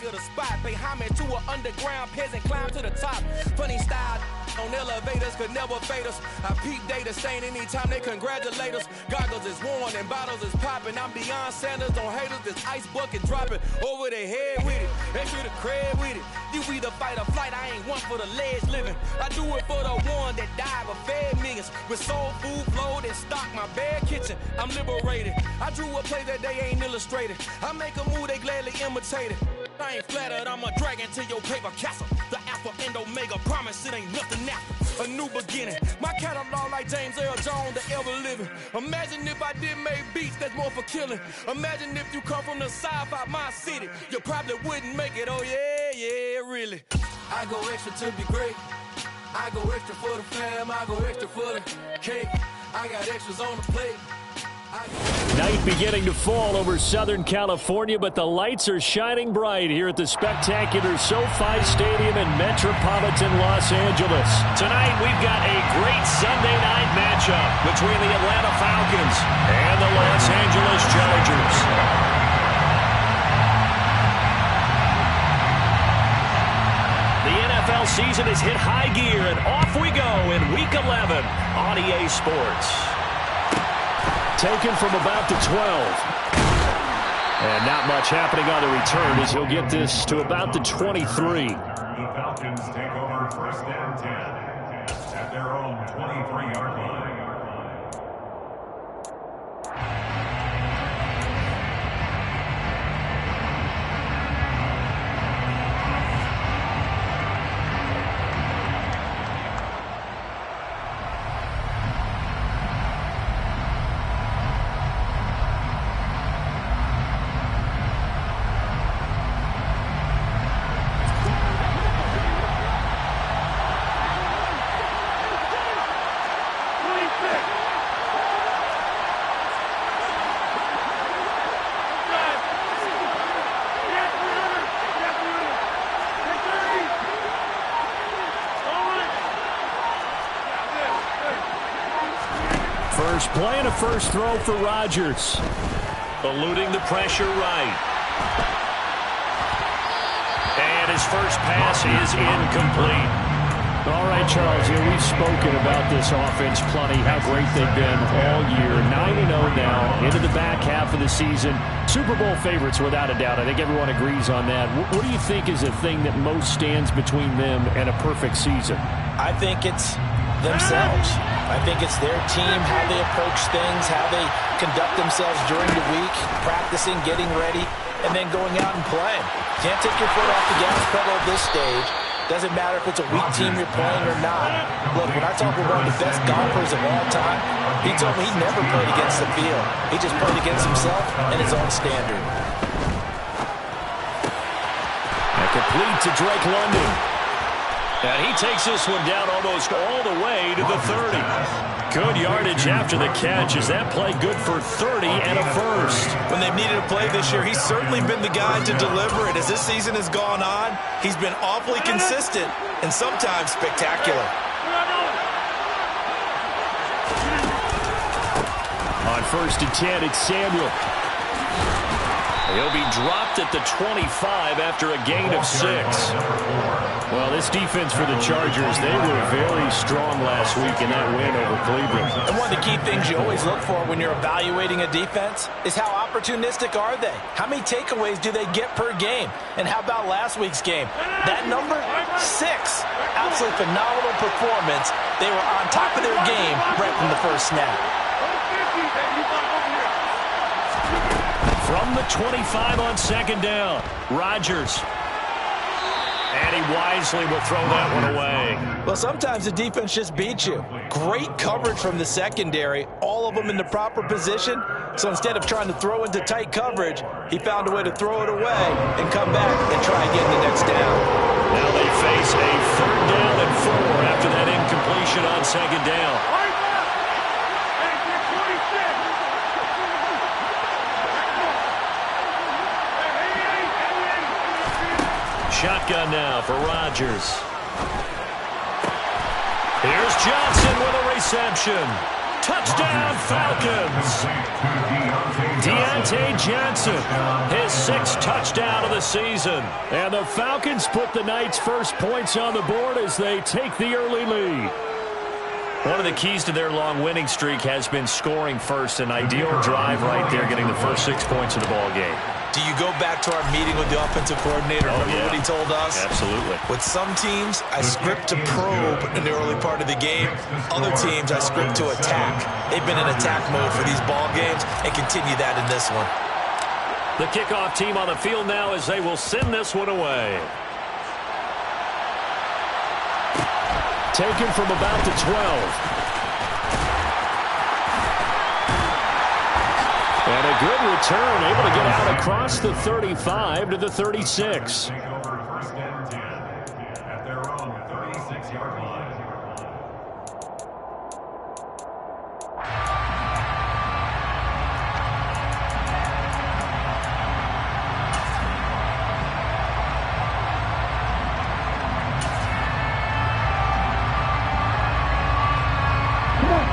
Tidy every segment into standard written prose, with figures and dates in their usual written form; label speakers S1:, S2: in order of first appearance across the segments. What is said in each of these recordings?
S1: of the spot. Pay homage to an underground peasant, climb to the top. Funny style on elevators could never fade us. I peep data stain anytime they congratulate us. Goggles is worn and bottles is popping. I'm beyond Sanders on haters. This ice bucket dropping over their head with it. Extra the cred with it. You either fight or flight. I ain't one for the ledge living. I do it for the one that died but fed millions. With soul food flowed and stock my bare kitchen. I'm liberated. I drew a play that they ain't illustrated. I make a move they gladly imitate it. I ain't flattered, I'm a dragon to your paper castle. The Alpha and Omega, promise it ain't nothing after. A new beginning. My catalog like James Earl Jones, the ever living. Imagine if I did make beats that's more for killing. Imagine if you come from the south out my city. You probably wouldn't make it, oh yeah, really. I go extra to be great. I go extra for the fam, I go extra for the cake. I got extras on the plate.
S2: Night beginning to fall over Southern California, but the lights are shining bright here at the spectacular SoFi Stadium in metropolitan Los Angeles.
S3: Tonight, we've got a great Sunday night matchup between the Atlanta Falcons and the Los Angeles Chargers. The NFL season has hit high gear, and off we go in Week 11 on EA Sports.
S2: Taken from about the 12. And not much happening on the return as he'll get this to about the 23.
S4: The Falcons take over first and 10 at their own 23-yard line.
S2: First play and a first throw for Rodgers.
S3: Eluding the pressure right. And his first pass is incomplete.
S2: All right, Charles, we've spoken about this offense plenty, how great they've been all year. 9-0 now, into the back half of the season. Super Bowl favorites, without a doubt. I think everyone agrees on that. What do you think is the thing that most stands between them and a perfect season?
S5: I think it's themselves. I think it's their team, how they approach things, how they conduct themselves during the week, practicing, getting ready, and then going out and playing. Can't take your foot off the gas pedal at this stage. Doesn't matter if it's a weak team you're playing or not. Look, when I talk with one of the best golfers of all time, he told me he never played against the field. He just played against himself and his own standard.
S2: And complete to Drake London.
S3: And he takes this one down almost all the way to the 30. Good yardage after the catch. Is that play good for 30 and a first?
S6: When they've needed a play this year, he's certainly been the guy to deliver it. As this season has gone on, he's been awfully consistent and sometimes spectacular.
S2: On first and 10, it's Samuel.
S3: He'll be dropped at the 25 after a gain of 6.
S2: Well, this defense for the Chargers, they were very strong last week in that win over Cleveland.
S5: And one of the key things you always look for when you're evaluating a defense is how opportunistic are they? How many takeaways do they get per game? And how about last week's game? That number? 6. Absolutely phenomenal performance. They were on top of their game right from the first snap.
S3: From the 25 on second down, Rodgers. And he wisely will throw that one away.
S5: Well, sometimes the defense just beats you. Great coverage from the secondary, all of them in the proper position. So instead of trying to throw into tight coverage, he found a way to throw it away and come back and try again the next down.
S3: Now they face a 3rd down and 4 after that incompletion on second down. Shotgun now for Rodgers. Here's Johnson with a reception. Touchdown, Falcons. Deontay Johnson, his 6th touchdown of the season.
S2: And the Falcons put the Knights' first points on the board as they take the early lead.
S3: One of the keys to their long winning streak has been scoring first. An ideal drive right there, getting the first 6 points of the ball game.
S6: Do you go back to our meeting with the offensive coordinator? Remember what he told us?
S3: Absolutely.
S6: With some teams, I script to probe in the early part of the game. Other teams, I script to attack. They've been in attack mode for these ball games and continue that in this one.
S3: The kickoff team on the field now as they will send this one away.
S2: Taken from about the 12. And a good return, able to get out across the 35 to the 36.
S4: Take over first and 10 at their own 36-yard line.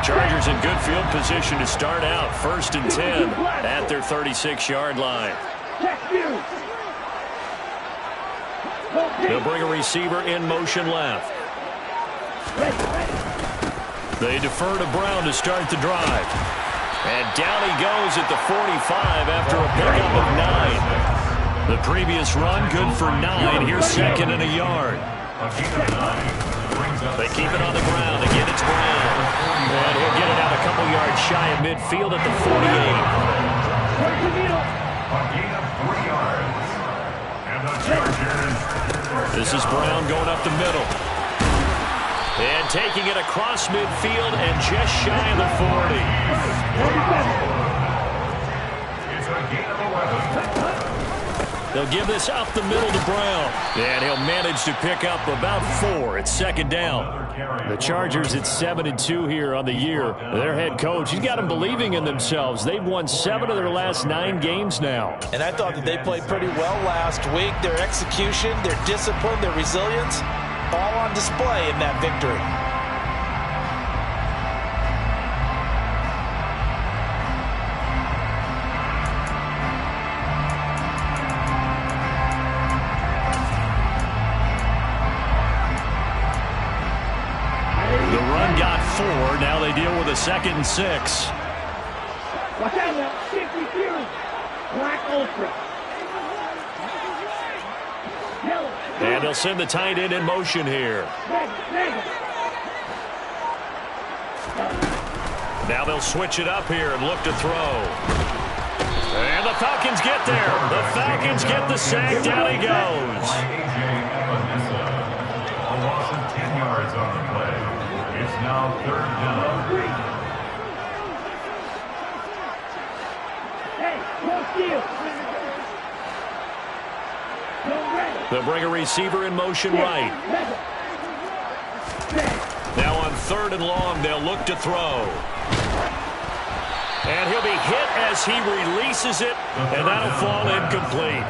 S3: Chargers in good field position to start out. 1st and 10 at their 36-yard line. They'll bring a receiver in motion left. They defer to Brown to start the drive. And down he goes at the 45 after a pickup of 9. The previous run good for 9. Here's 2nd and a yard. They keep it on the ground. Again, it's Brown. And he'll get it out a couple yards shy of midfield at the 48. This is Brown going up the middle. And taking it across midfield and just shy of the 40.
S4: It's a gain of 11.
S3: They'll give this up the middle to Brown. And he'll manage to pick up about 4. It's 2nd down.
S2: The Chargers at 7-2 here on the year. Their head coach, he's got them believing in themselves. They've won 7 of their last 9 games now.
S5: And I thought that they played pretty well last week. Their execution, their discipline, their resilience, all on display in that victory.
S3: The run got 4. Now they deal with a 2nd and 6.
S7: Watch out now. 52. Black Ultra. Yellow.
S3: And they'll send the tight end in motion here. Now they'll switch it up here and look to throw. And the Falcons get there. The Falcons get the sack. Down he goes.
S4: A loss of 10 yards on the play. It's now 3rd down.
S7: Hey, no steal.
S3: They'll bring a receiver in motion right. Now on 3rd and long, they'll look to throw. And he'll be hit as he releases it, and that'll fall incomplete.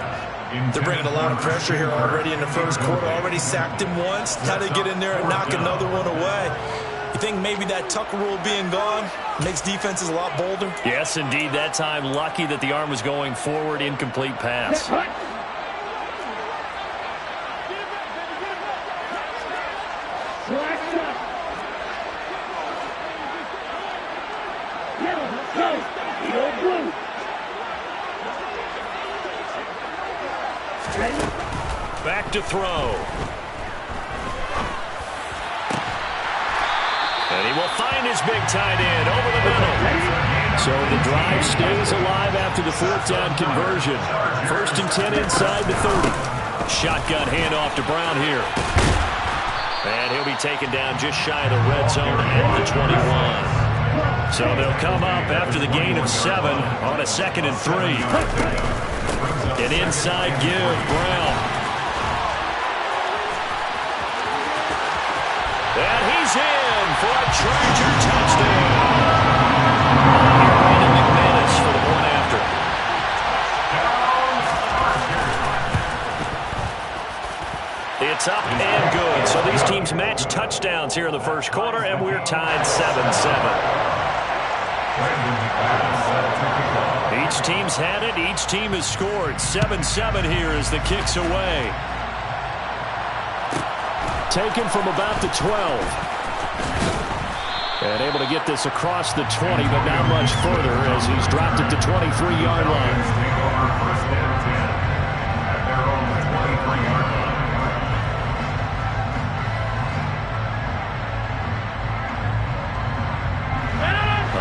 S6: They're bringing a lot of pressure here already in the first quarter. Already sacked him once. Now they get in there and knock another one away. You think maybe that Tucker rule being gone makes defenses a lot bolder?
S3: Yes, indeed. That time, lucky that the arm was going forward. Incomplete pass. Back to throw. And he will find his big tight end over the middle.
S2: So the drive stays alive after the 4th down conversion. 1st and 10 inside the 30.
S3: Shotgun handoff to Brown here. And he'll be taken down just shy of the red zone at the 21. So they'll come up after the gain of 7 on a 2nd and 3. An inside give, Brown. And he's in for a Charger touchdown. Brandon McManus for the point after. It's up and good. So these teams match touchdowns here in the first quarter, and we're tied 7-7. Each team's had it. Each team has scored. 7-7 here as the kick's away.
S2: Taken from about the 12. And able to get this across the 20, but not much further as he's dropped it to 23-yard line.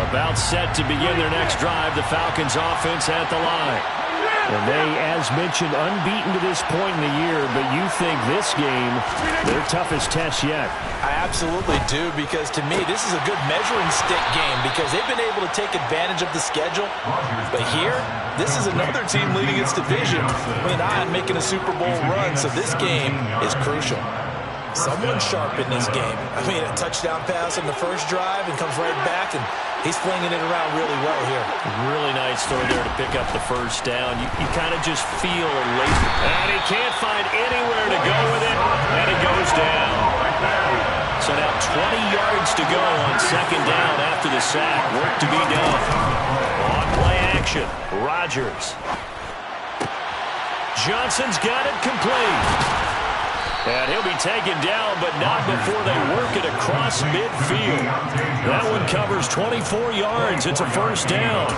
S3: About set to begin their next drive. The Falcons offense at the line.
S2: And they, as mentioned, unbeaten to this point in the year, but you think this game, their toughest test yet.
S5: I absolutely do, because to me, this is a good measuring stick game because they've been able to take advantage of the schedule. But here, this is another team leading its division with an eye on making a Super Bowl run, so this game is crucial. Someone sharp in this game. I mean, a touchdown pass on the first drive and comes right back, and he's flinging it around really well here.
S3: Really nice throw there to pick up the first down. You kind of just feel lazy. And he can't find anywhere to go with it, and it goes down. So now 20 yards to go on second down after the sack. Work to be done. On play action, Rodgers. Johnson's got it complete. And he'll be taken down, but not before they work it across midfield. That one covers 24 yards. It's a first down.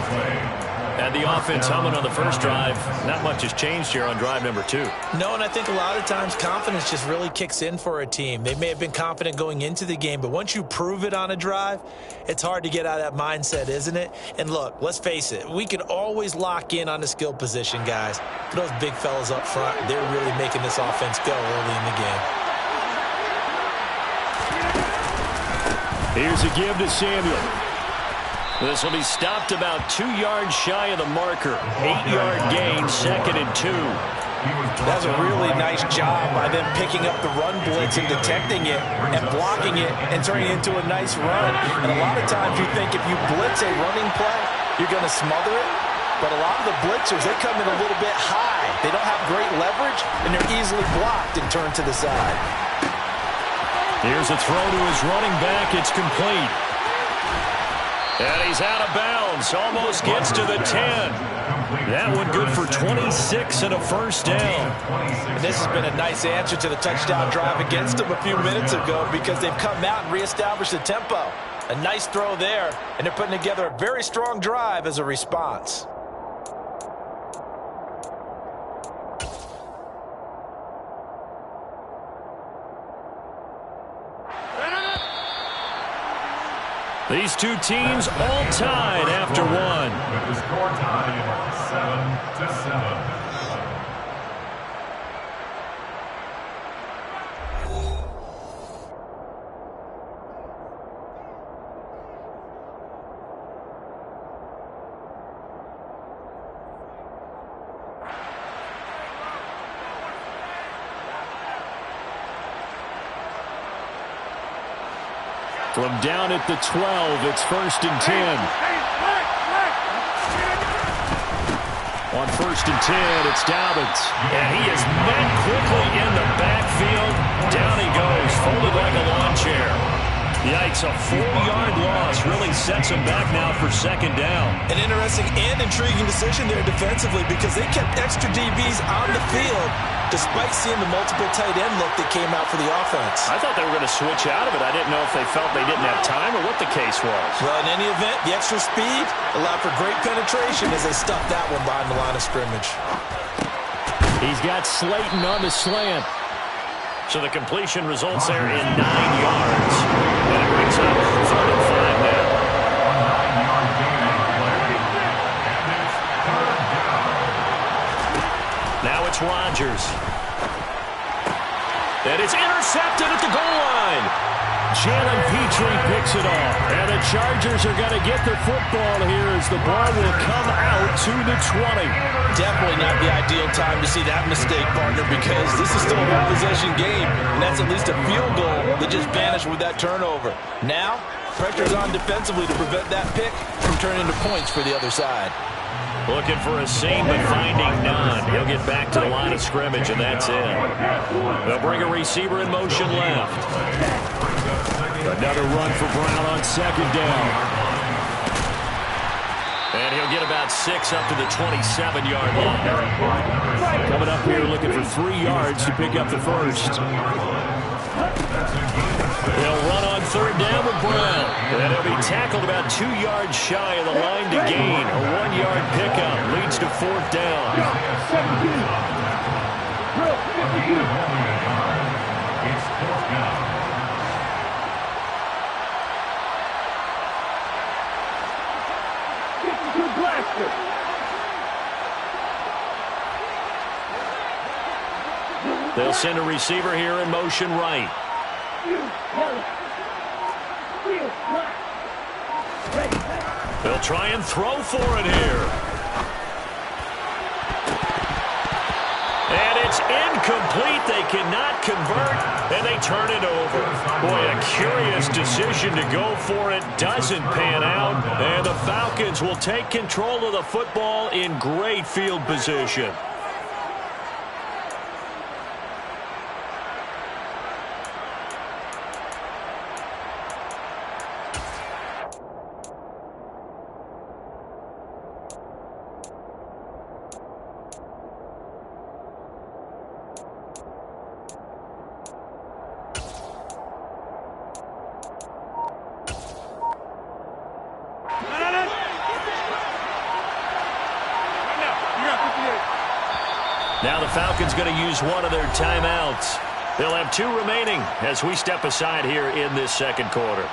S3: And the offense humming on the first drive. Not much has changed here on drive number 2.
S5: No, and I think a lot of times confidence just really kicks in for a team. They may have been confident going into the game, but once you prove it on a drive, it's hard to get out of that mindset, isn't it? And look, let's face it, we can always lock in on the skill position, guys. Those big fellas up front, they're really making this offense go early in the game.
S2: Here's a give to Samuel.
S3: This will be stopped about 2 yards shy of the marker. 8-yard gain, 2nd and 2.
S5: That's a really nice job by them picking up the run blitz and detecting it and blocking it and turning it into a nice run. And a lot of times you think if you blitz a running play, you're going to smother it. But a lot of the blitzers, they come in a little bit high. They don't have great leverage, and they're easily blocked and turned to the side.
S3: Here's a throw to his running back. It's complete. And he's out of bounds. Almost gets to the 10. That one good for 26 and a first down.
S5: And this has been a nice answer to the touchdown drive against them a few minutes ago because they've come out and reestablished the tempo. A nice throw there, and they're putting together a very strong drive as a response.
S3: These two teams all tied after one.
S4: With the score tied 7-7.
S2: From down at the 12, it's 1st and 10. On 1st and 10, it's Dobbins.
S3: And he is met quickly in the backfield. Down he goes, folded like a lawn chair. Yikes, a 4-yard loss really sets him back now for second down.
S5: An interesting and intriguing decision there defensively because they kept extra DBs on the field despite seeing the multiple tight end look that came out for the offense.
S3: I thought they were going to switch out of it. I didn't know if they felt they didn't have time or what the case was.
S5: Well, in any event, the extra speed allowed for great penetration as they stuffed that one behind the line of scrimmage.
S2: He's got Slayton on the slant.
S3: So the completion results there in 9 yards. And it brings up 3rd and 5 now. Now it's Rodgers. And it's intercepted at the goal line.
S2: Jalen Petrie picks it off. And the Chargers are going to get the football here as the ball will come out to the 20.
S5: Definitely not the ideal time to see that mistake, partner, because this is still a one-possession game, and that's at least a field goal that just vanished with that turnover. Now, pressure's on defensively to prevent that pick from turning into points for the other side.
S3: Looking for a seam, but finding none. He'll get back to the line of scrimmage, and that's it. They'll bring a receiver in motion left.
S2: Another run for Brown on second down.
S3: And he'll get about 6 up to the 27-yard line.
S2: Coming up here looking for 3 yards to pick up the first.
S3: They'll run on third down with Brown. And he'll be tackled about 2 yards shy of the line to gain. A 1-yard pickup leads to fourth down.
S4: It's fourth down.
S3: They'll send a receiver here in motion right. They'll try and throw for it here. And it's incomplete. They cannot convert, and they turn it over. Boy, a curious decision to go for it. Doesn't pan out, and the Falcons will take control of the football in great field position. Now the Falcons going to use one of their timeouts. They'll have 2 remaining as we step aside here in this second quarter.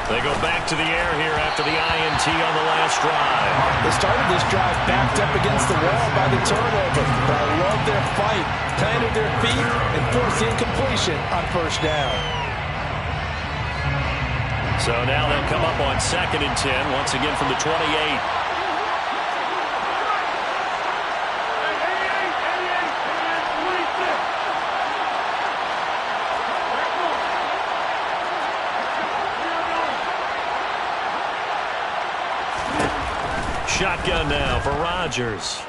S3: They go back to the air here after the INT on the last drive.
S5: They started this drive backed up against the wall by the turnover, but I love their fight. Planted their feet and forced the incompletion on first down.
S3: So now they'll come up on 2nd and 10, once again from the 28. Shotgun now for Rodgers.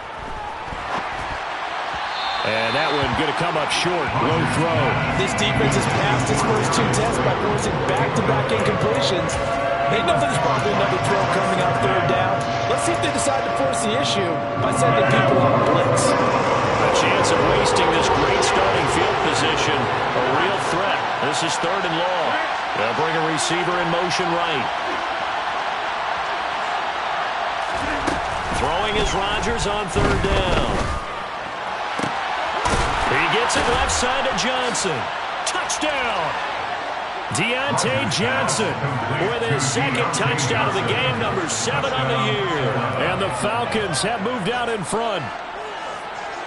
S2: And that one going to come up short. Low throw.
S5: This defense has passed its first 2 tests by forcing back-to-back incompletions. They know there's probably another throw coming on third down. Let's see if they decide to force the issue by sending people on a blitz.
S3: A chance of wasting this great starting field position. A real threat. This is 3rd and long. They'll bring a receiver in motion right. Throwing is Rodgers on 3rd down. He gets it left side to Johnson. Touchdown! Deontay Johnson with his 2nd touchdown of the game, number 7 on the year.
S2: And the Falcons have moved out in front.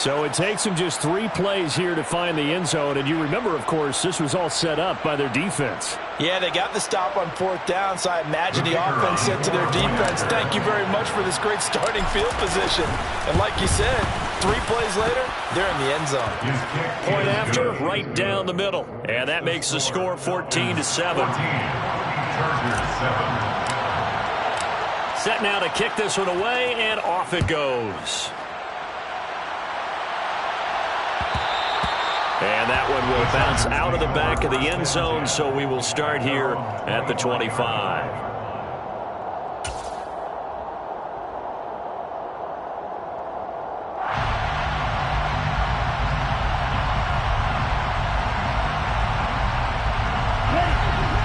S2: So it takes them just 3 plays here to find the end zone. And you remember, of course, this was all set up by their defense.
S5: Yeah, they got the stop on 4th down, so I imagine the offense said to their defense, thank you very much for this great starting field position. And like you said, 3 plays later, they're in the end zone.
S3: Point after, right down the middle. And that makes the score 14-7. Set now to kick this one away, and off it goes. And that one will bounce out of the back of the end zone, so we will start here at the 25.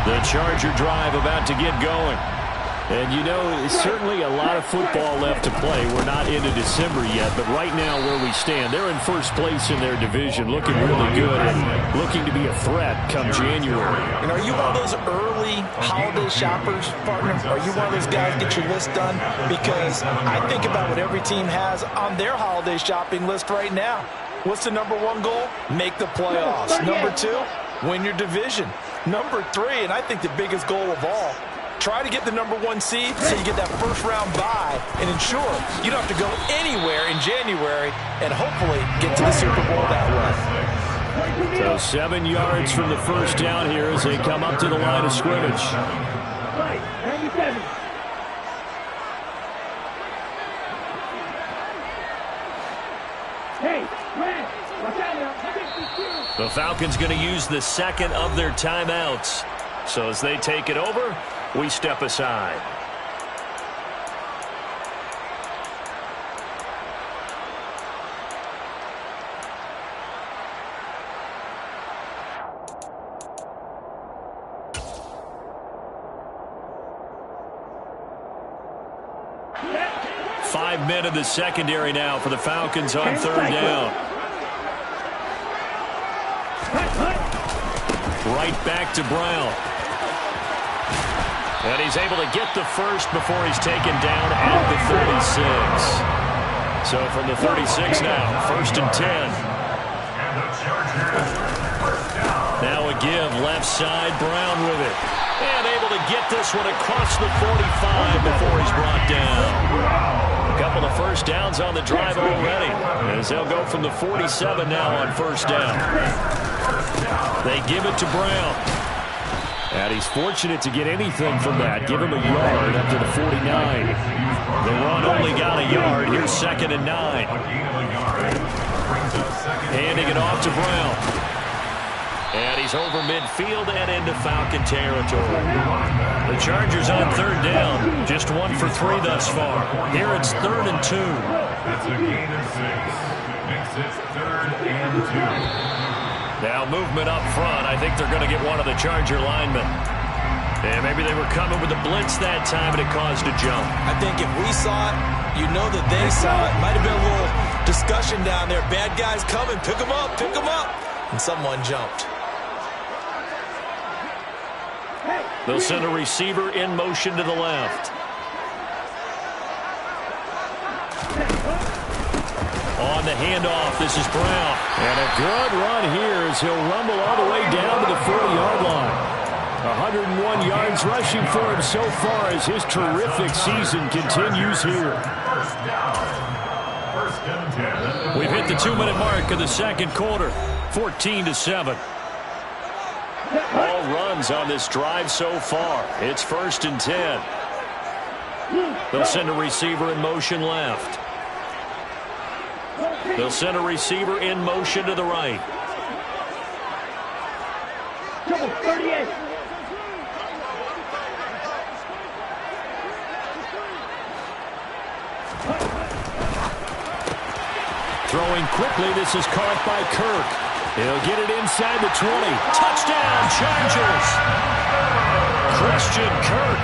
S3: The Charger drive about to get going.
S2: And, you know, certainly a lot of football left to play. We're not into December yet, but right now where we stand, they're in first place in their division, looking really good and looking to be a threat come January.
S5: And are you one of those early holiday shoppers, partner? Are you one of those guys get your list done? Because I think about what every team has on their holiday shopping list right now. What's the number 1 goal? Make the playoffs. Number 2, win your division. Number 3, and I think the biggest goal of all, try to get the number 1 seed so you get that first-round bye and ensure you don't have to go anywhere in January and hopefully get to the Super Bowl that way.
S2: So 7 yards from the first down here as they come up to the line of scrimmage.
S3: The Falcons going to use the second of their timeouts. So as they take it over, we step aside. Five men in the secondary now for the Falcons on third down. Right back to Brown. And he's able to get the first before he's taken down at the 36. So from the 36 now, 1st and 10. Now a give, left side, Brown with it. And able to get this one across the 45 before he's brought down. A couple of first downs on the drive already, as they'll go from the 47 now on first down. They give it to Brown.
S2: And he's fortunate to get anything from that. Give him a yard up to the 49.
S3: The run only got a yard. Here's 2nd and 9. Handing it off to Brown. And he's over midfield and into Falcon territory. The Chargers on third down. Just 1 for 3 thus far. Here it's 3rd and 2.
S4: That's a gain of 6. Makes it 3rd and 2.
S3: Now movement up front. I think they're going to get one of the Charger linemen. And maybe they were coming with a blitz that time and it caused a jump.
S6: I think if we saw it, you know that they saw it. Might have been a little discussion down there. Bad guys coming. Pick them up. Pick them up. And someone jumped.
S3: They'll send a receiver in motion to the left. On the handoff, this is Brown.
S2: And a good run here as he'll rumble all the way down to the 40-yard line. 101 yards rushing for him so far as his terrific season continues here.
S3: We've hit the 2-minute mark of the second quarter. 14-7. All runs on this drive so far. It's 1st and 10. They'll send a receiver in motion left. They'll send a receiver in motion to the right.
S7: Double 38.
S2: Throwing quickly, this is caught by Kirk. He'll get it inside the 20.
S3: Touchdown, Chargers! Christian Kirk,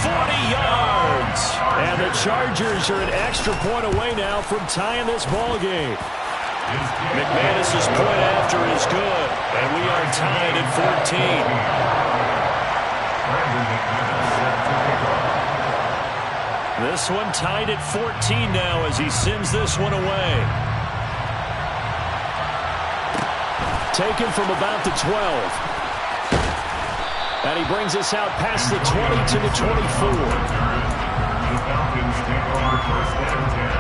S3: 40 yards.
S2: And the Chargers are an extra point away now from tying this ball game.
S3: McManus's point after is good, and we are tied at 14. This one tied at 14 now as he sends this one away.
S2: Taken from about the 12. And he brings us out past the 20 to the 24.
S4: The Falcons take over 1st and 10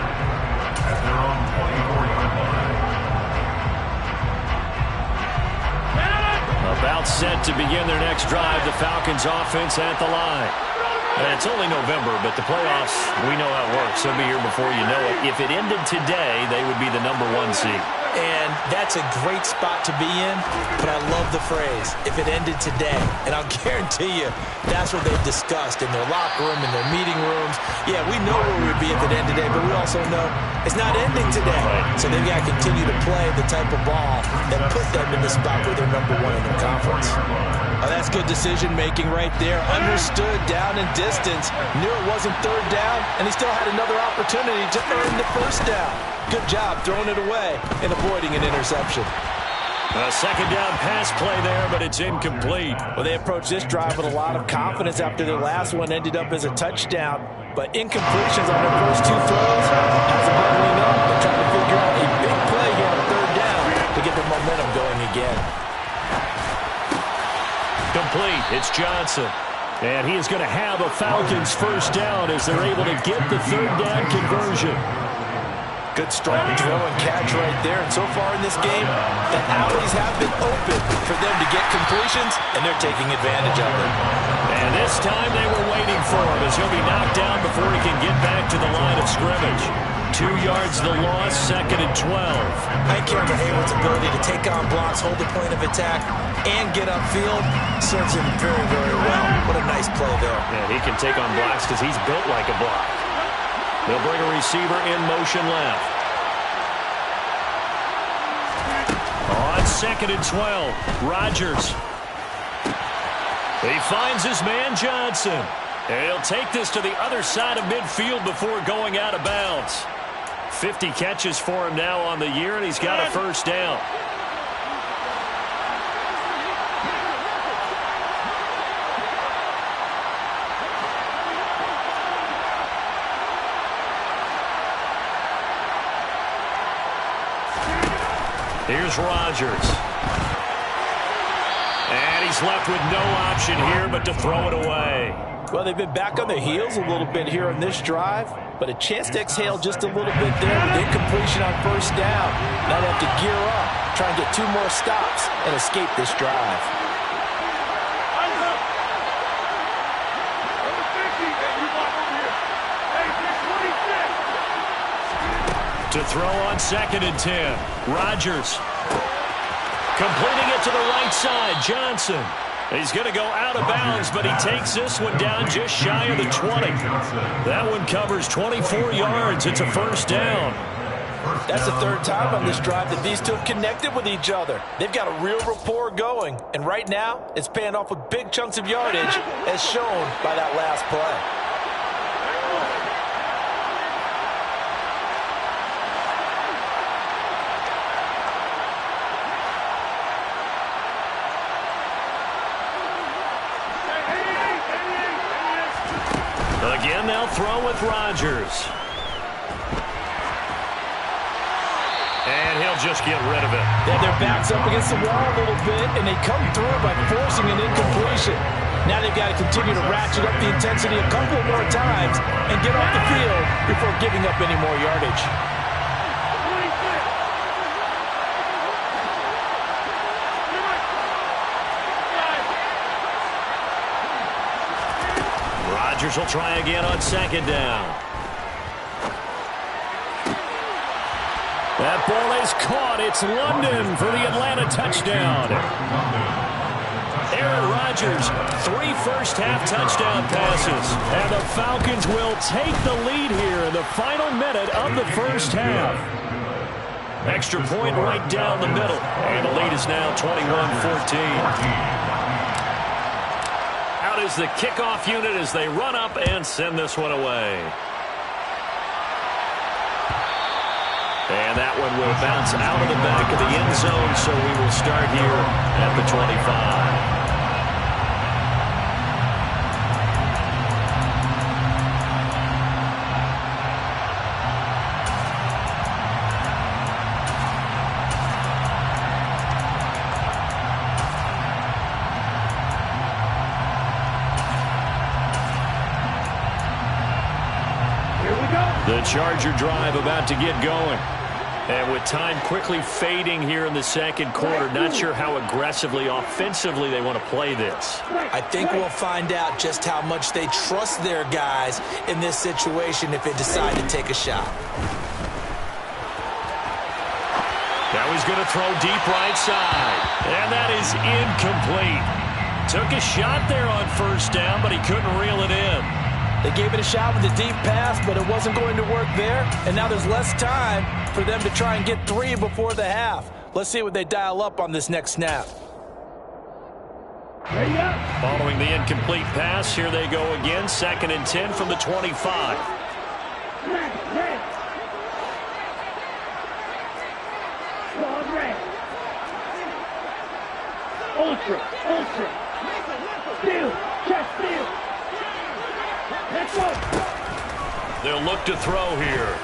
S4: at their own 24-yard line.
S3: About set to begin their next drive, the Falcons offense at the line. And it's only November, but the playoffs, we know how it works. They'll be here before you know it. If it ended today, they would be the #1 seed.
S6: And that's a great spot to be in, but I love the phrase, if it ended today. And I'll guarantee you, that's what they've discussed in their locker room, in their meeting rooms. Yeah, we know where we would be if it ended today, but we also know it's not ending today. So they've got to continue to play the type of ball that put them in the spot where they're #1 in the conference. Oh, that's good decision-making right there. Understood down and distance. Knew it wasn't third down, and he still had another opportunity to earn the first down. Good job throwing it away and avoiding an interception.
S3: A second down pass play there, but it's incomplete.
S6: Well, they approached this drive with a lot of confidence after their last one ended up as a touchdown. But incompletions on their first 2 throws has them leveling up. They're trying to figure out a big play here on third down to get the momentum going again.
S3: Complete. It's Johnson.
S2: And he is going to have a Falcons first down as they're able to get the third down conversion.
S6: Good strong throw and catch right there. And so far in this game, the alleys have been open for them to get completions, and they're taking advantage of it.
S3: And this time they were waiting for him as he'll be knocked down before he can get back to the line of scrimmage. 2 yards the loss, 2nd and 12.
S5: I think Cameron Hayward's ability to take on blocks, hold the point of attack, and get upfield serves him very, very well. What a nice play there.
S3: And he can take on blocks because he's built like a block. They'll bring a receiver in motion left. On 2nd and 12, Rodgers. He finds his man Johnson. And he'll take this to the other side of midfield before going out of bounds. 50 catches for him now on the year, and he's got a first down. Here's Rodgers. And he's left with no option here but to throw it away.
S5: Well, they've been back on their heels a little bit here on this drive, but a chance to exhale just a little bit there with incompletion on first down. Now they have to gear up, try and get 2 more stops and escape this drive.
S3: To throw on 2nd and 10. Rodgers. Completing it to the right side. Johnson. He's going to go out of bounds, but he takes this one down just shy of the 20. That one covers 24 yards. It's a first down.
S5: That's the 3rd time on this drive that these 2 have connected with each other. They've got a real rapport going, and right now it's paying off with big chunks of yardage as shown by that last play.
S3: Again, they'll throw with Rodgers. And he'll just get rid of it.
S5: Yeah, their back's up against the wall a little bit, and they come through by forcing an incompletion. Now they've got to continue to ratchet up the intensity a couple more times and get off the field before giving up any more yardage.
S3: Rodgers will try again on 2nd down. That ball is caught. It's London for the Atlanta touchdown. Aaron Rodgers, 3 first-half touchdown passes. And the Falcons will take the lead here in the final minute of the first half. Extra point right down the middle. And the lead is now 21-14. Is the kickoff unit as they run up and send this one away. And that one will bounce out of the back of the end zone, so we will start here at the 25. The Charger drive about to get going. And with time quickly fading here in the 2nd quarter, not sure how aggressively, offensively they want to play this.
S5: I think we'll find out just how much they trust their guys in this situation if they decide to take a shot.
S3: Now he's going to throw deep right side. And that is incomplete. Took a shot there on first down, but he couldn't reel it in.
S5: They gave it a shot with a deep pass, but it wasn't going to work there. And now there's less time for them to try and get 3 before the half. Let's see what they dial up on this next snap.
S3: Following the incomplete pass, here they go again. 2nd and 10 from the 25.
S7: Ultra. Steal. Chest steal. Let's go.
S3: They'll look to throw here.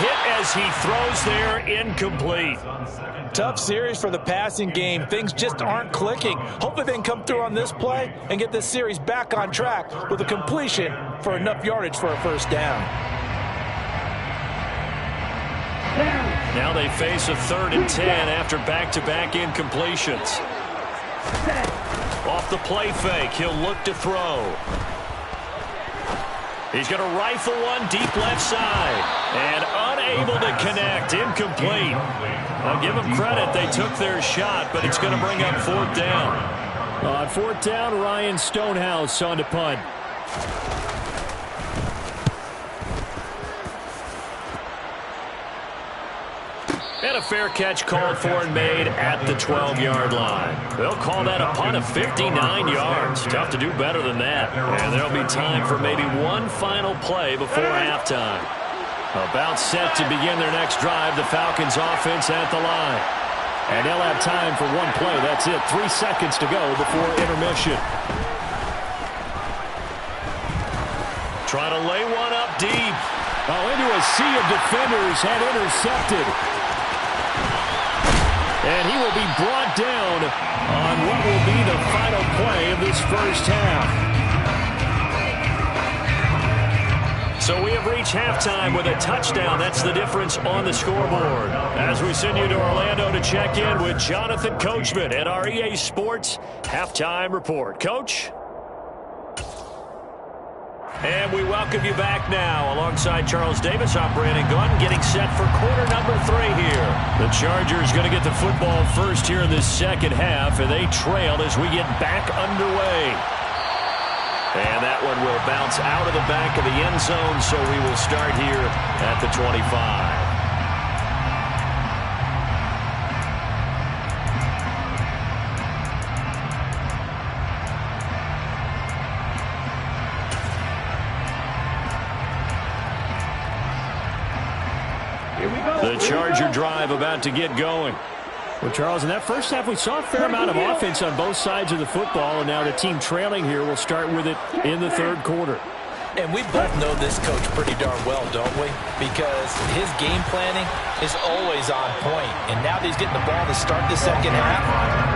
S3: Hit as he throws there, incomplete.
S5: Tough series for the passing game. Things just aren't clicking. Hopefully they can come through on this play and get this series back on track with a completion for enough yardage for a first down.
S3: Now they face a 3rd and 10 after back-to-back incompletions.
S7: Set.
S3: Off the play fake, he'll look to throw. He's going to rifle one deep left side. And unable to connect. Incomplete. I'll give them credit. They took their shot, but it's going to bring up fourth down.
S2: On fourth down, Ryan Stonehouse on to punt.
S3: And a fair catch called for and made at the 12-yard line. They'll call that a punt of 59 yards. Tough to do better than that. And there'll be time for maybe one final play before halftime. About set to begin their next drive, the Falcons offense at the line. And they'll have time for one play. That's it. 3 seconds to go before intermission. Trying to lay one up deep.
S2: Oh, into a sea of defenders and intercepted. And he will be brought down on what will be the final play of this first half.
S3: So we have reached halftime with a touchdown. That's the difference on the scoreboard. As we send you to Orlando to check in with Jonathan Coachman at our EA Sports Halftime Report. Coach? And we welcome you back now. Alongside Charles Davis, I'm Brandon Gunn, getting set for quarter number 3 here. The Chargers going to get the football first here in this second half, and they trail as we get back underway. And that one will bounce out of the back of the end zone, so we will start here at the 25. The Charger drive about to get going.
S2: Well, Charles, in that first half, we saw a fair amount of offense on both sides of the football, and now the team trailing here will start with it in the third quarter.
S5: And we both know this coach pretty darn well, don't we? Because his game planning is always on point. And now that he's getting the ball to start the second half,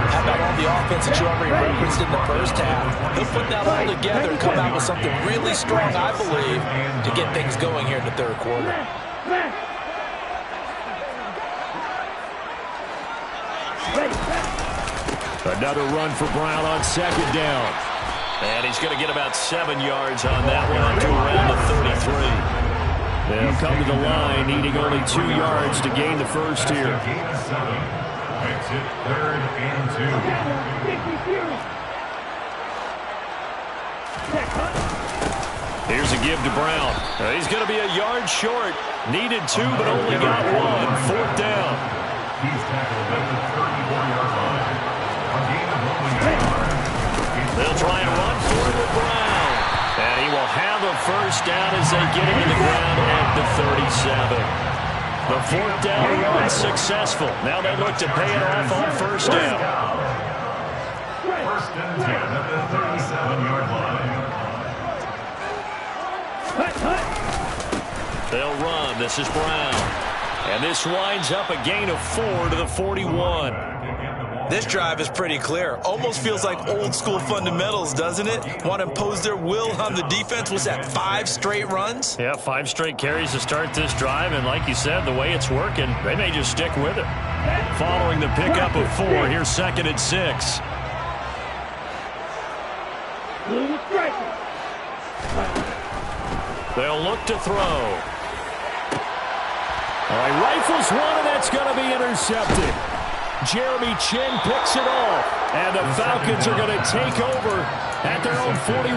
S5: how about all the offense that you already referenced in the first half? He'll put that all together and come out with something really strong, I believe, to get things going here in the third quarter.
S2: Another run for Brown on second down.
S3: And he's going to get about 7 yards on that one to around the 33.
S2: They'll come to the line, needing only 2 yards to gain the first here.
S4: Makes it 3rd and 2.
S3: Here's a give to Brown. He's going to be a yard short. Needed 2, but only got 1. Fourth down.
S4: He's tackled at the 34-yard line.
S3: They'll try and run for it with Brown. And he will have a first down as they get him to the ground at the 37. The fourth down run successful. Now they look to pay it off on first down.
S4: First and 10 at the 37-yard line.
S3: They'll run. This is Brown. And this winds up a gain of 4 to the 41.
S6: This drive is pretty clear. Almost feels like old school fundamentals, doesn't it? Want to impose their will on the defense. Was that 5 straight runs?
S3: Yeah, 5 straight carries to start this drive. And like you said, the way it's working, they may just stick with it. Following the pickup of 4, here's 2nd and 6. They'll look to throw.
S2: All right, rifles one, and that's going to be intercepted. Jeremy Chinn picks it off, and the Falcons are going to take over at their own 41.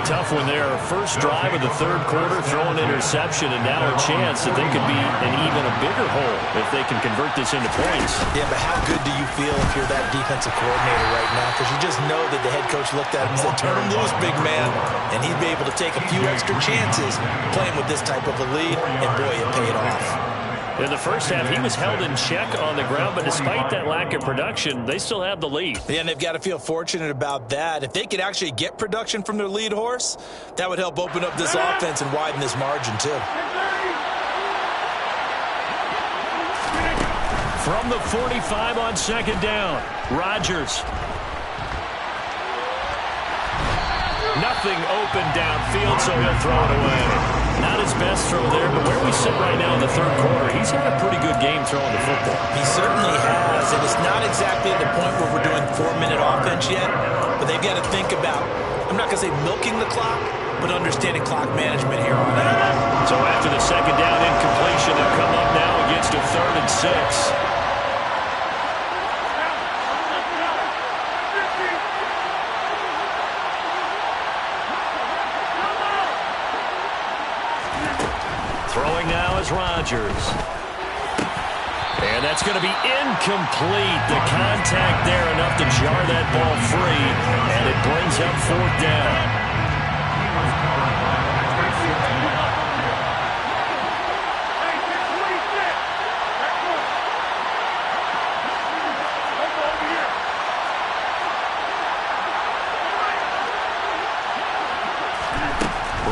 S3: Tough one there. First drive of the third quarter, throw an interception, and now a chance that they could be in even a bigger hole if they can convert this into points.
S5: Yeah, but how good do you feel if you're that defensive coordinator right now? Because you just know that the head coach looked at him and said, turn him loose, big man. And he'd be able to take a few extra chances playing with this type of a lead, and boy, it paid off.
S3: In the first half, he was held in check on the ground, but despite that lack of production, they still have the lead.
S5: Yeah, and they've got to feel fortunate about that. If they could actually get production from their lead horse, that would help open up this offense and widen this margin, too.
S3: From the 45 on second down, Rodgers. Nothing open downfield, so he'll throw it away. Not his best throw there, but where we sit right now in the third quarter, he's had a pretty good game throwing the football.
S5: He certainly has, and it's not exactly at the point where we're doing
S6: 4-minute offense yet, but they've got to think about, I'm not going to say milking the clock, but understanding clock management here on out.
S3: So after the second down incompletion, they'll come up now against a 3rd and 6. Throwing now is Rodgers. And that's going to be incomplete. The contact there enough to jar that ball free, and it brings up 4th down.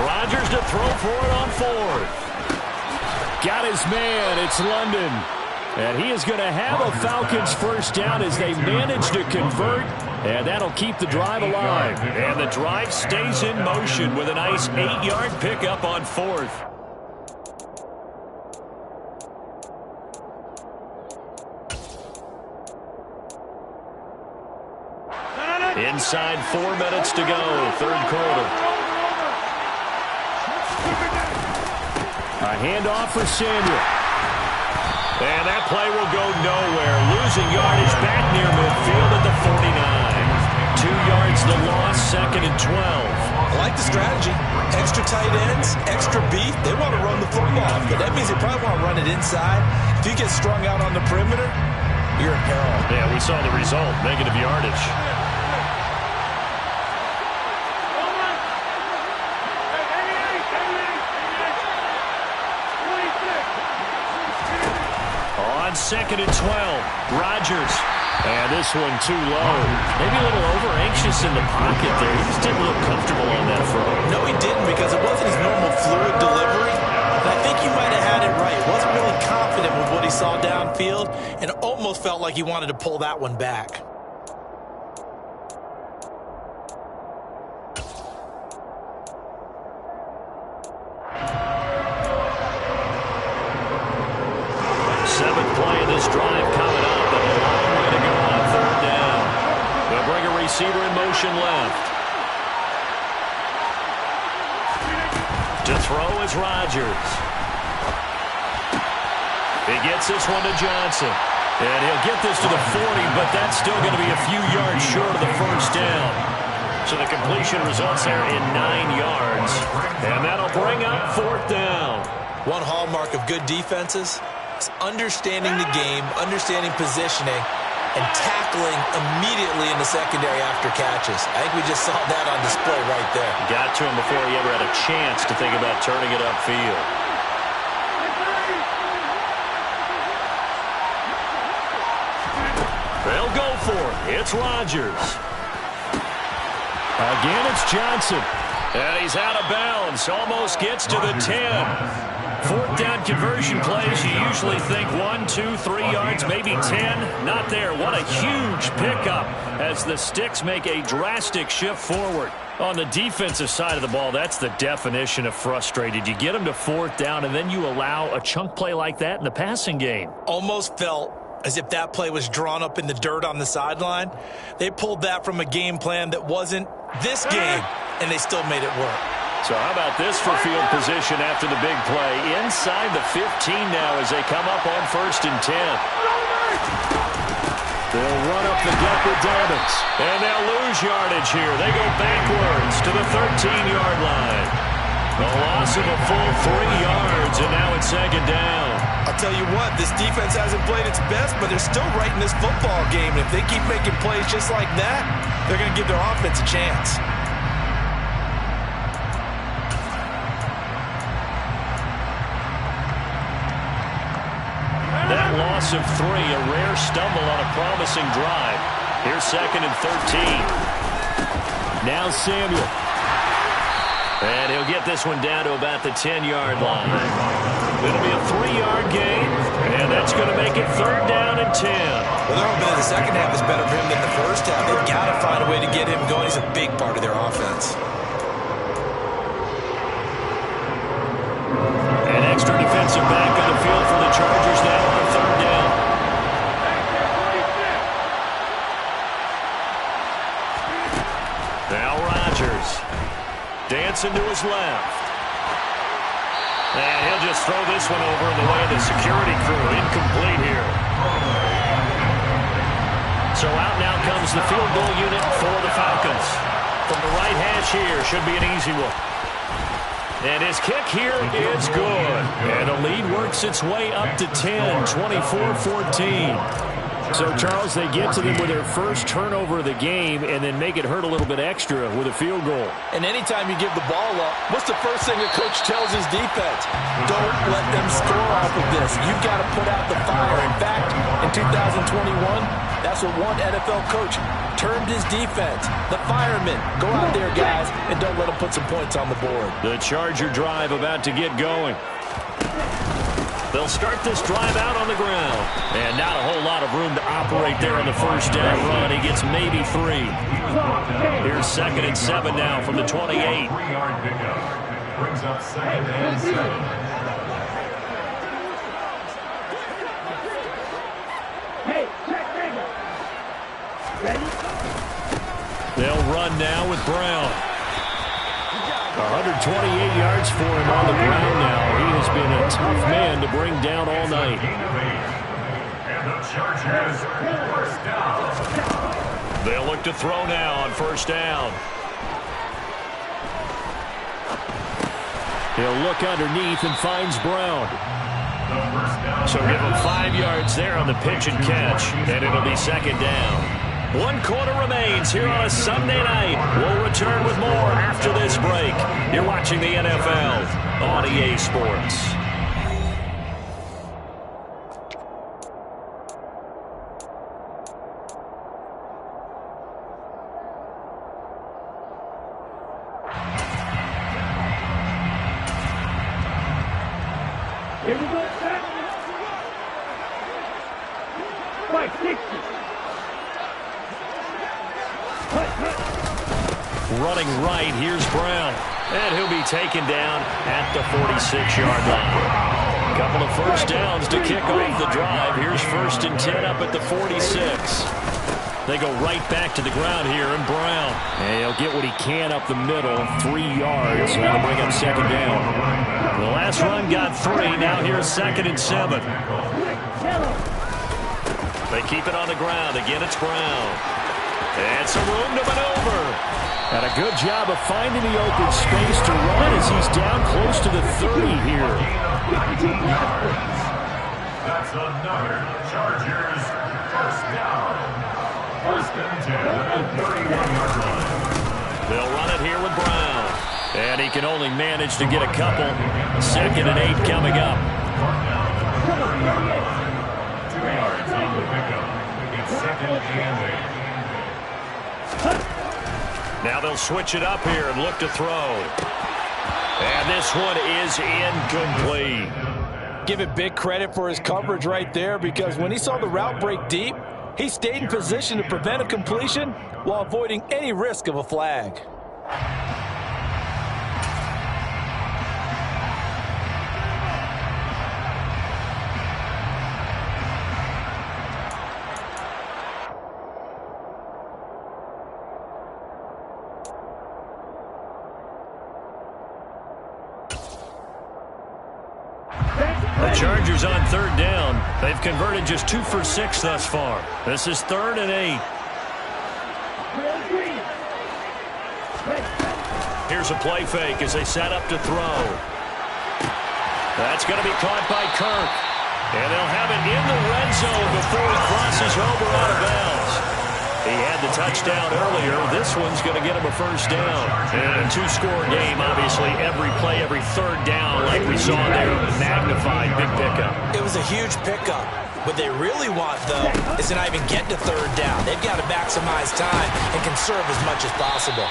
S3: Rodgers to throw for it on 4th.
S2: Got his man. It's London. And he is going to have a Falcons first down as they manage to convert. And that'll keep the drive alive.
S3: And the drive stays in motion with a nice 8-yard pickup on 4th. Inside 4 minutes to go, 3rd quarter.
S2: A handoff for Samuel.
S3: And that play will go nowhere. Losing yardage back near midfield at the 49. 2 yards the loss, 2nd and 12.
S6: I like the strategy. Extra tight ends, extra beef. They want to run the football, but that means they probably want to run it inside. If you get strung out on the perimeter, you're in peril.
S3: Yeah, we saw the result, negative yardage. On 2nd and 12, Rodgers.
S2: And this one too low.
S3: Maybe a little over-anxious in the pocket there. He just didn't look comfortable on that throw.
S6: No, he didn't, because it wasn't his normal fluid delivery. And I think he might have had it right. He wasn't really confident with what he saw downfield, and almost felt like he wanted to pull that one back.
S3: Drive coming up, but a long way to go on 3rd down. They'll bring a receiver in motion left. To throw is Rodgers. He gets this one to Johnson. And he'll get this to the 40, but that's still going to be a few yards short of the first down. So the completion results there in 9 yards. And that'll bring up 4th down.
S6: One hallmark of good defenses is understanding the game, understanding positioning, and tackling immediately in the secondary after catches. I think we just saw that on display right there.
S3: Got to him before he ever had a chance to think about turning it upfield. They'll go for it. It's Rodgers.
S2: Again, it's Johnson.
S3: And he's out of bounds. Almost gets to the 10. 4th down conversion plays, you usually think 1, 2, 3 yards, maybe 10. Not there. What a huge pickup as the Sticks make a drastic shift forward. On the defensive side of the ball, that's the definition of frustrated. You get them to 4th down, and then you allow a chunk play like that in the passing game.
S6: Almost felt as if that play was drawn up in the dirt on the sideline. They pulled that from a game plan that wasn't this game, and they still made it work.
S3: So how about this for field position after the big play? Inside the 15 now as they come up on 1st and 10.
S2: They'll run up the gut with Dobbins.
S3: And they'll lose yardage here. They go backwards to the 13-yard line. A loss of a full 3 yards, and now it's 2nd down.
S6: I'll tell you what, this defense hasn't played its best, but they're still right in this football game. And if they keep making plays just like that, they're going to give their offense a chance.
S3: That loss of 3, a rare stumble on a promising drive. Here's 2nd and 13.
S2: Now Samuel.
S3: And he'll get this one down to about the 10-yard line. It'll be a 3-yard gain, and that's going to make it 3rd down and 10.
S6: Well, their whole bit of the second half is better for him than the first half. They've got to find a way to get him going. He's a big part of their offense.
S3: An extra defensive back on the field for the Chargers now on 3rd down. Now Rodgers. Dancing to his left. And he'll just throw this one over in the way of the security crew. Incomplete here. So out now comes the field goal unit for the Falcons. From the right hash here, should be an easy one. And his kick here is good. And the lead works its way up to 10, 24-14.
S2: So, Charles, they get to them with their first turnover of the game and then make it hurt a little bit extra with a field goal.
S6: And anytime you give the ball up, what's the first thing a coach tells his defense? Don't let them score off of this. You've got to put out the fire. In fact, in 2021, that's what one NFL coach termed his defense. The firemen. Go out there, guys, and don't let them put some points on the board.
S2: The Charger drive about to get going.
S3: They'll start this drive out on the ground.
S2: And not a whole lot of room to operate there on the first down run. He gets maybe 3.
S3: Here's 2nd and 7 now from the 28.
S4: 3-yard pickup. Brings up 2nd and 7.
S2: They'll run now with Brown. 128 yards for him on the ground now. He has been a tough man to bring down all night.
S4: And the Chargers, first down.
S3: They'll look to throw now on first down.
S2: He'll look underneath and finds Brown.
S3: So give him 5 yards there on the pitch and catch, and it'll be 2nd down. 1 quarter remains here on a Sunday night. We'll return with more after this break. You're watching the NFL on EA Sports.
S7: Here we go, set. Right, 60.
S2: Running right, here's Brown.
S3: And he'll be taken down at the 46-yard line. Couple of first downs to kick off the drive. Here's 1st and 10 up at the 46.
S2: They go right back to the ground here, and Brown. And he'll get what he can up the middle, 3 yards. That'll bring up 2nd down.
S3: The last run got 3. Now here's 2nd and 7. They keep it on the ground. Again, it's Brown. And some room to maneuver.
S2: And a good job of finding the open space to run as he's down close to the 30 here.
S4: That's another Chargers first down. 1st and 10 at the 31-yard line.
S3: They'll run it here with Brown.
S2: And he can only manage to get a couple. 2nd and 8 coming up.
S4: 2 yards on the pickup. It's 2nd and 8.
S3: Now they'll switch it up here and look to throw. And this one is incomplete.
S6: Give it big credit for his coverage right there, because when he saw the route break deep, he stayed in position to prevent a completion while avoiding any risk of a flag.
S3: The Chargers on 3rd down. They've converted just 2 for 6 thus far. This is 3rd and 8. Here's a play fake as they set up to throw. That's going to be caught by Kirk. And they'll have it in the red zone before he crosses over out of bounds. He had the touchdown earlier. This one's going to get him a first down. And a 2-score game, obviously. Every play, every 3rd down, like we saw there, magnified, big pickup.
S6: It was a huge pickup. What they really want, though, is to not even get to 3rd down. They've got to maximize time and conserve as much as possible.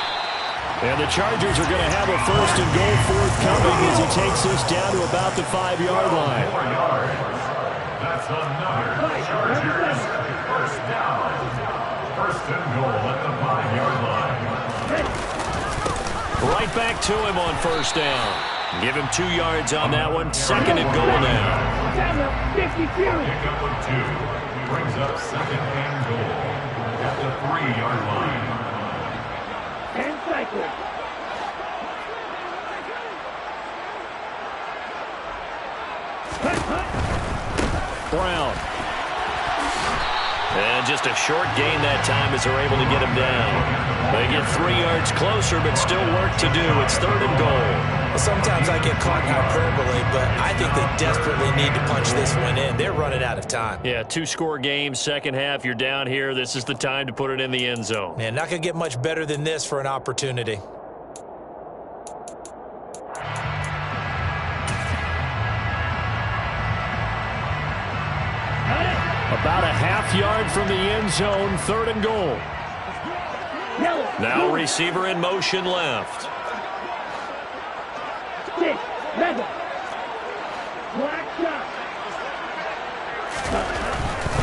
S2: And the Chargers are going to have a 1st and goal forthcoming as he takes this down to about the 5-yard line.
S4: 4 yards. That's another Chargers first down. 1st and goal at the 5-yard line.
S3: Right back to him on first down. Give him 2 yards on that one. 2nd and goal now.
S4: Pickup of 2. Brings up 2nd and goal at the 3-yard line.
S2: Brown.
S3: And just a short gain that time as they're able to get him down. They get 3 yards closer, but still work to do. It's 3rd and goal.
S5: Well, sometimes I get caught in hyperbole, but I think they desperately need to punch this one in. They're running out of time.
S3: Yeah, 2-score game, second half. You're down here. This is the time to put it in the end zone.
S5: Man, not going to get much better than this for an opportunity.
S2: About a half yard from the end zone, 3rd and goal.
S3: Now receiver in motion left.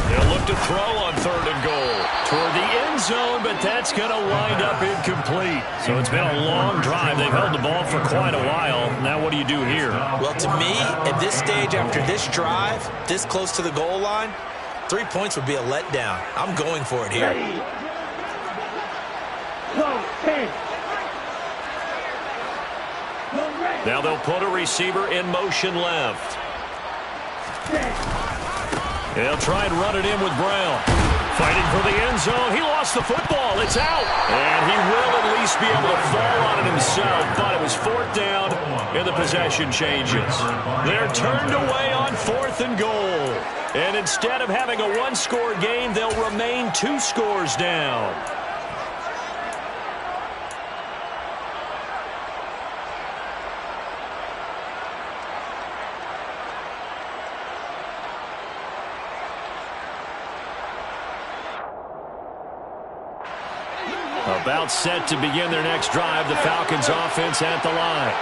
S3: They'll look to throw on 3rd and goal.
S2: Toward the end zone, but that's going to wind up incomplete. So it's been a long drive. They've held the ball for quite a while. Now what do you do here?
S5: Well, to me, at this stage after this drive, this close to the goal line, 3 points would be a letdown. I'm going for it here.
S3: Now they'll put a receiver in motion left. They'll try and run it in with Brown. Fighting for the end zone. He lost the football. It's out. And he will at least be able to fall on it himself. But it was 4th down, and the possession changes. They're turned away on 4th and goal. And instead of having a 1-score game, they'll remain 2 scores down. About set to begin their next drive, the Falcons offense at the line.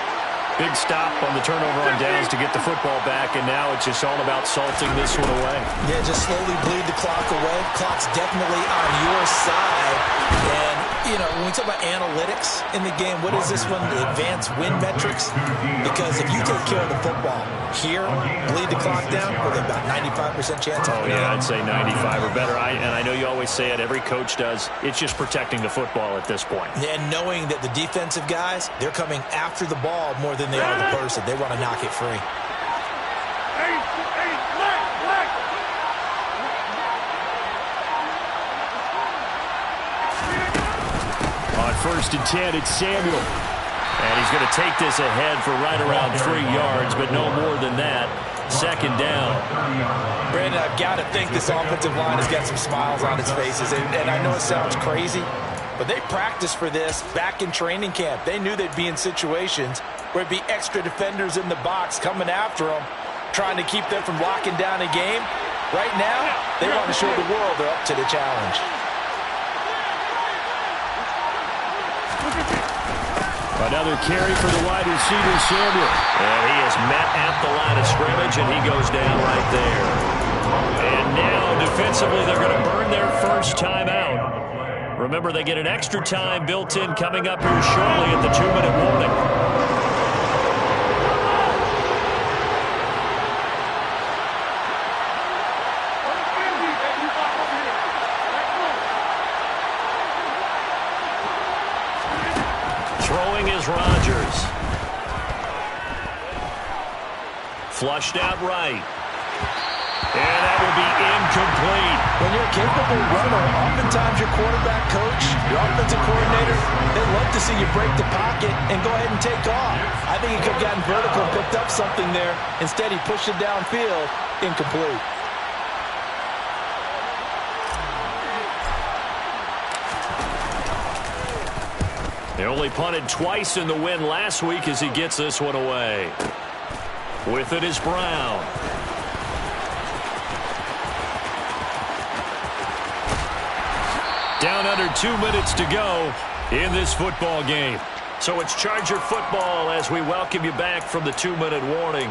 S3: Big stop on the turnover on downs to get the football back, and now it's just all about salting this one away.
S5: Yeah, just slowly bleed the clock away. Clock's definitely on your side. And, you know, when we talk about analytics in the game, what is this one? The advanced win metrics? Because if you take care of the football here, bleed the clock down, with about 95% chance of winning.
S3: Yeah, I'd say 95 or better. And I know you always say it, every coach does. It's just protecting the football at this point.
S5: And knowing that the defensive guys, they're coming after the ball more than they are the person. They want to knock it free.
S2: On 1st and 10, it's Samuel.
S3: And he's going to take this ahead for right around 3 yards, but no more than that. 2nd down.
S5: Brandon, I've got to think this offensive line has got some smiles on its faces. And I know it sounds crazy, but they practiced for this back in training camp. They knew they'd be in situations where it'd be extra defenders in the box coming after them, trying to keep them from locking down a game. Right now, they want to show the world they're up to the challenge.
S2: Another carry for the wide receiver, Samuel.
S3: And he is met at the line of scrimmage, and he goes down right there. And now, defensively, they're going to burn their first timeout. Remember, they get an extra time built in coming up here shortly at the 2-minute warning. Throwing is Rodgers. Flushed out right. And that will be incomplete.
S5: When you're a capable runner, oftentimes your quarterback coach, your offensive coordinator, they love to see you break the pocket and go ahead and take off. I think he could have gotten vertical and picked up something there. Instead, he pushed it downfield, incomplete.
S3: They only punted twice in the win last week as he gets this one away. With it is Brown. Down under 2 minutes to go in this football game. So it's Charger football as we welcome you back from the 2-minute warning.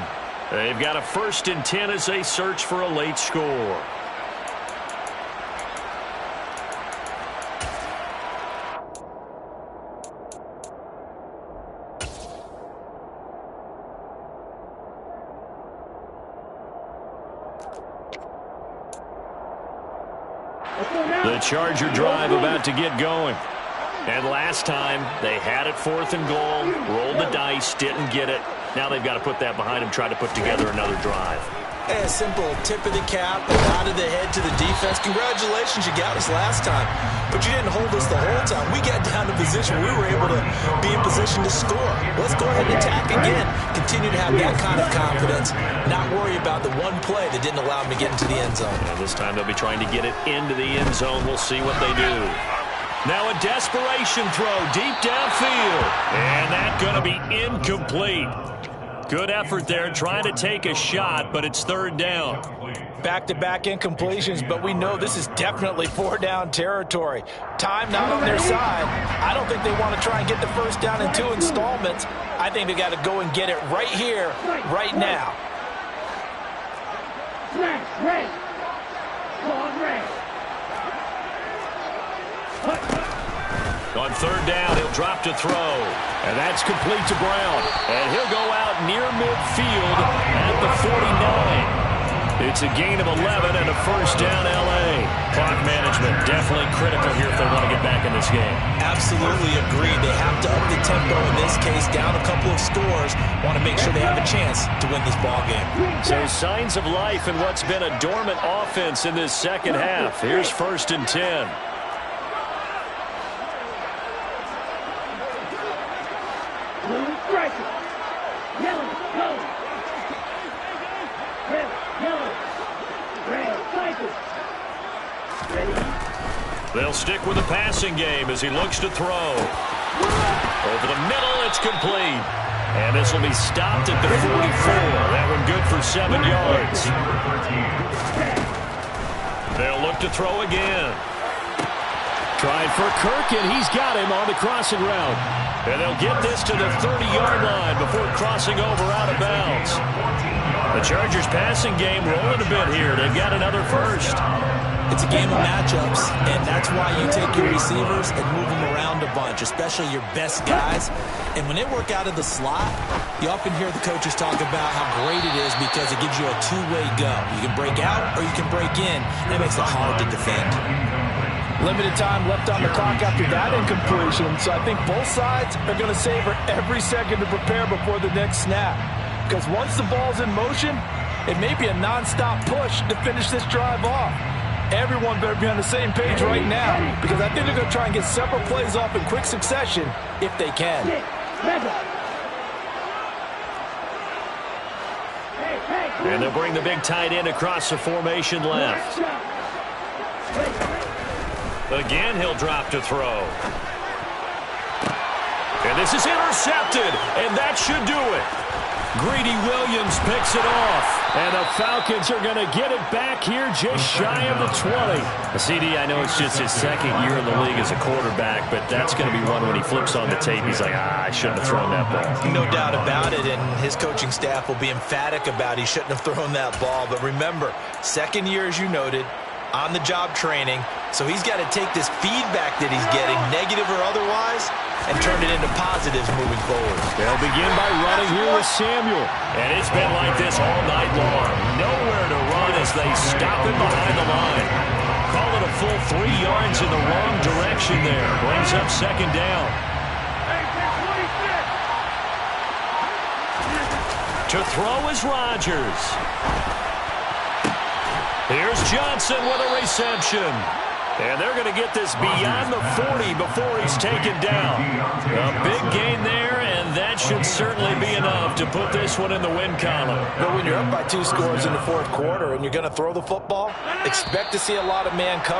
S3: They've got a 1st and 10 as they search for a late score. The Charger drive about to get going. And last time, they had it 4th and goal, rolled the dice, didn't get it. Now they've got to put that behind them, try to put together another drive.
S5: A simple tip of the cap, a nod of the head to the defense. Congratulations, you got us last time, but you didn't hold us the whole time. We got down to position. We were able to be in position to score. Let's go ahead and attack again. Continue to have that kind of confidence, not worry about the one play that didn't allow them to get into the end zone.
S3: And this time they'll be trying to get it into the end zone. We'll see what they do. Now a desperation throw deep downfield, and that's going to be incomplete. Good effort there, trying to take a shot, but it's 3rd down.
S5: Back-to-back incompletions, but we know this is definitely 4-down territory. Time not on their side. I don't think they want to try and get the first down in 2 installments. I think they got to go and get it right here, right now.
S3: On 3rd down, he'll drop to throw.
S2: And that's complete to Brown. And he'll go out near midfield at the 49. It's a gain of 11 and a first down, L.A.
S3: Clock management definitely critical here if they want to get back in this game.
S5: Absolutely agreed. They have to up the tempo in this case, down a couple of scores. Want to make sure they have a chance to win this ball game.
S2: So signs of life in what's been a dormant offense in this second half. Here's 1st and 10.
S3: They'll stick with the passing game as he looks to throw. Over the middle, it's complete. And this will be stopped at the 44. That one good for 7 yards. They'll look to throw again.
S2: Tried for Kirk, and he's got him on the crossing route.
S3: And they'll get this to the 30-yard line before crossing over out of bounds. The Chargers passing game rolling a bit here. They've got another first.
S5: It's a game of matchups, and that's why you take your receivers and move them around a bunch, especially your best guys. And when they work out of the slot, you often hear the coaches talk about how great it is because it gives you a two-way go. You can break out or you can break in. That makes it hard to defend. Limited time left on the clock after that incompletion, so I think both sides are going to savor every second to prepare before the next snap. Because once the ball's in motion, it may be a nonstop push to finish this drive off. Everyone better be on the same page right now, because I think they're going to try and get several plays off in quick succession if they can.
S3: And they'll bring the big tight end across the formation left. Again, he'll drop to throw. And this is intercepted, and that should do it. Greedy Williams picks it off.
S2: And the Falcons are going to get it back here just shy of the 20.
S3: CD, I know it's just his second year in the league as a quarterback, but that's going to be one when he flips on the tape. He's like, I shouldn't have thrown that ball.
S5: No doubt about it, and his coaching staff will be emphatic about he shouldn't have thrown that ball. But remember, second year, as you noted, on-the-job training, so he's got to take this feedback that he's getting, negative or otherwise, and turn it into positives moving forward.
S2: They'll begin by running here with Samuel.
S3: And it's been like this all night long. Nowhere to run as they stop him behind the line. Call it a full 3 yards in the wrong direction there. Brings up second down. To throw is Rodgers. Here's Johnson with a reception. And they're going to get this beyond the 40 before he's taken down. A big gain there, and that should certainly be enough to put this one in the win column.
S5: But when you're up by 2 scores in the fourth quarter and you're going to throw the football, expect to see a lot of man coverage.